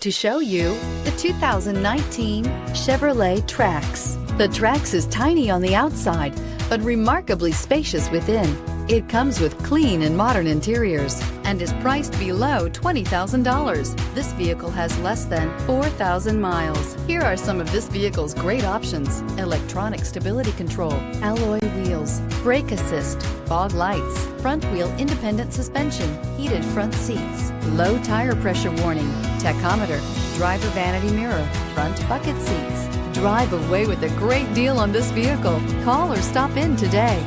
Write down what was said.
To show you the 2019 Chevrolet Trax. The Trax is tiny on the outside, but remarkably spacious within. It comes with clean and modern interiors and is priced below $20,000. This vehicle has less than 4,000 miles. Here are some of this vehicle's great options: electronic stability control, alloy wheels, brake assist, fog lights, front wheel independent suspension, heated front seats, low tire pressure warning, tachometer, driver vanity mirror, front bucket seats. Drive away with a great deal on this vehicle. Call or stop in today.